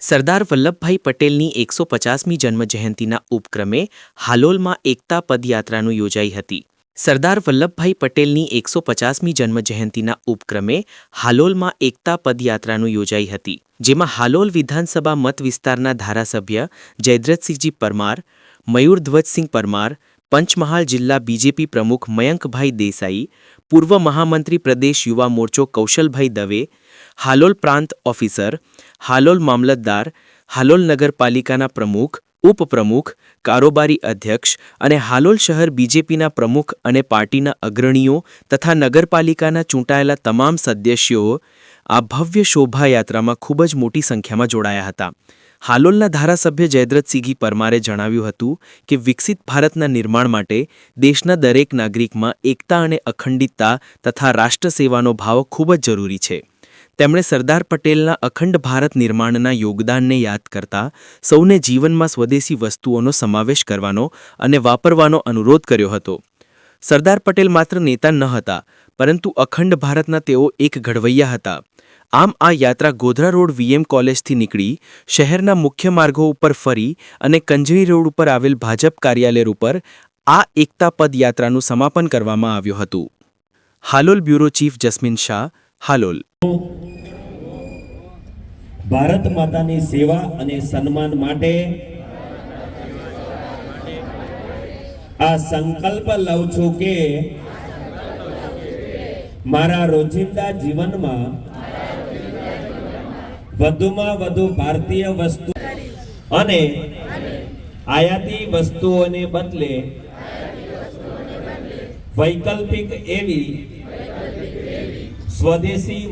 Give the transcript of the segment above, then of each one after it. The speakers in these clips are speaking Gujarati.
સરદાર વલ્લભભાઈ પટેલની 150મી જન્મજયંતિના ઉપક્રમે હાલોલમાં એકતા પદયાત્રાનું યોજાઈ હતી। સરદાર વલ્લભભાઈ પટેલની 150મી જન્મજયંતિના ઉપક્રમે હાલોલમાં એકતા પદયાત્રાનું યોજાઈ હતી, જેમાં હાલોલ વિધાનસભા મત વિસ્તારના ધારાસભ્ય જયદ્રથસિંહજી પરમાર, મયુરધ્વજસિંહ પરમાર, પંચમહાલ જિલ્લા બીજેપી પ્રમુખ મયંકભાઈ દેસાઈ, પૂર્વ મહામંત્રી પ્રદેશ યુવા મોરચો કૌશલભાઈ દવે, હાલોલ પ્રાંત ઓફિસર, હાલોલ મામલતદાર, હાલોલ નગરપાલિકાના પ્રમુખ, ઉપપ્રમુખ, કારોબારી અધ્યક્ષ અને હાલોલ શહેર બીજેપીના પ્રમુખ અને પાર્ટીના અગ્રણીઓ તથા નગરપાલિકાના ચૂંટાયેલા તમામ સદસ્યો આ ભવ્ય શોભાયાત્રામાં ખૂબ જ મોટી સંખ્યામાં જોડાયા હતા। હાલોલના ધારાસભ્ય જયદ્રથસિંહજી પરમારે જણાવ્યું હતું કે વિકસિત ભારતના નિર્માણ માટે દેશના દરેક નાગરિકમાં એકતા અને અખંડિતતા તથા રાષ્ટ્રસેવાનો ભાવ ખૂબ જ જરૂરી છે। તેમણે સરદાર પટેલના અખંડ ભારત નિર્માણના યોગદાનને યાદ કરતા સૌને જીવનમાં સ્વદેશી વસ્તુઓનો સમાવેશ કરવાનો અને વાપરવાનો અનુરોધ કર્યો હતો। સરદાર પટેલ માત્ર નેતા ન હતા, પરંતુ અખંડ ભારતના તેઓ એક ઘડવૈયા હતા। આમ આ યાત્રા ગોધરા રોડ વીએમ કોલેજથી નીકળી શહેરના મુખ્ય માર્ગો ઉપર ફરી અને કંજરી રોડ ઉપર આવેલ ભાજપ કાર્યાલય ઉપર આ એકતા પદયાત્રાનું સમાપન કરવામાં આવ્યું હતું। Halol bureau chief jasmine Shah, Halol. Bharat માતાની સેવા અને સન્માન માટે આ સંકલ્પ લઉં છું કે મારા રોજિંદા જીવનમાં વધુમાં વધુ ભારતીય વસ્તુ અને આયાતી વસ્તુઓને બદલે વૈકલ્પિક એવી સ્વદેશી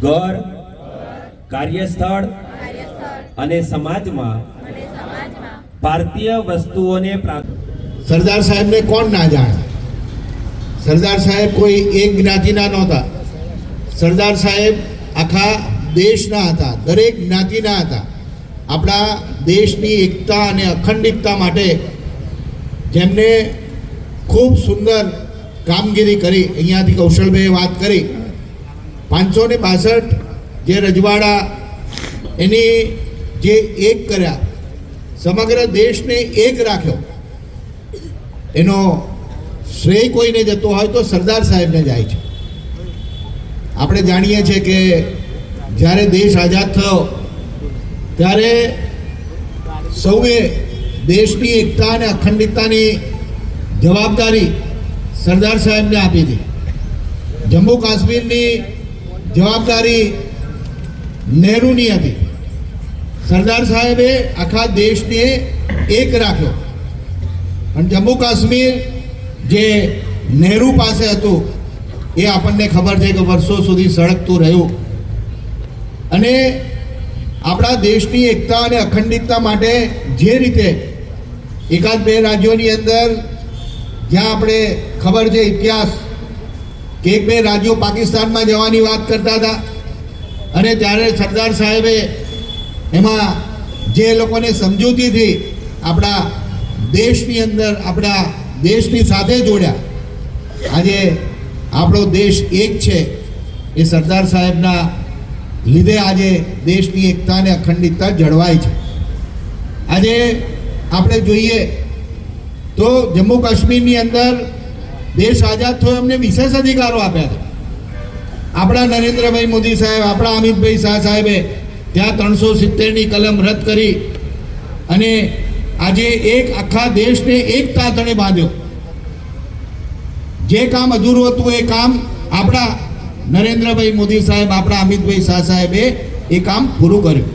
ઘર, કાર્યસ્થળ અને સમાજમાં ભારતીય વસ્તુઓને સરદાર સાહેબ ને કોણ ના જાણે। સરદાર સાહેબ કોઈ એક જ્ઞાતિના નહોતા। સરદાર સાહેબ આખા દેશના હતા, દરેક જ્ઞાતિના હતા। આપણા દેશની એકતા અને અખંડિતતા માટે જેમને ખૂબ સુંદર કામગીરી કરી, અહીંયાથી કૌશલભાઈએ વાત કરી, 562 જે રજવાડા એની જે એક કર્યા, સમગ્ર દેશને એક રાખ્યો, એનો શ્રેય કોઈને જતો હોય તો સરદાર સાહેબને જાય છે। આપણે જાણીએ છીએ કે જ્યારે દેશ આઝાદ થયો ત્યારે સૌએ દેશની એકતા અને અખંડિતતાની જવાબદારી સરદાર સાહેબને આપી હતી। જમ્મુ કાશ્મીરની જવાબદારી નહેરુની હતી। સરદાર સાહેબે આખા દેશને એક રાખ્યો અને જમ્મુ કાશ્મીર જે નહેરુ પાસે હતું એ આપણને ખબર છે કે વર્ષો સુધી સળગતું રહ્યું અને આપણા દેશની એકતા અને અખંડિતતા માટે જે રીતે એકાદ બે રાજ્યોની અંદર જ્યાં આપણે ખબર છે ઇતિહાસ કે એક બે રાજ્યો પાકિસ્તાનમાં જવાની વાત કરતા હતા અને ત્યારે સરદાર સાહેબે એમાં જે લોકોને સમજૂતીથી આપણા દેશની અંદર આપણા દેશની સાથે જોડ્યા। આજે આપણો દેશ એક છે એ સરદાર સાહેબના લીધે આજે દેશની એકતા અને અખંડિતતા જળવાય છે। આજે આપણે જોઈએ તો જમ્મુ કાશ્મીરની અંદર દેશ આઝાદ થયો, એમને વિશેષ અધિકારો આપ્યા હતા। આપણા નરેન્દ્રભાઈ મોદી સાહેબ, આપણા અમિતભાઈ શાહ સાહેબે ત્યાં 370ની કલમ રદ કરી અને આજે એક આખા દેશને એક તાતણે બાંધ્યો। જે કામ અધૂરું હતું એ કામ આપણા નરેન્દ્રભાઈ મોદી સાહેબ, આપણા અમિતભાઈ શાહ સાહેબે એ કામ પૂરું કર્યું।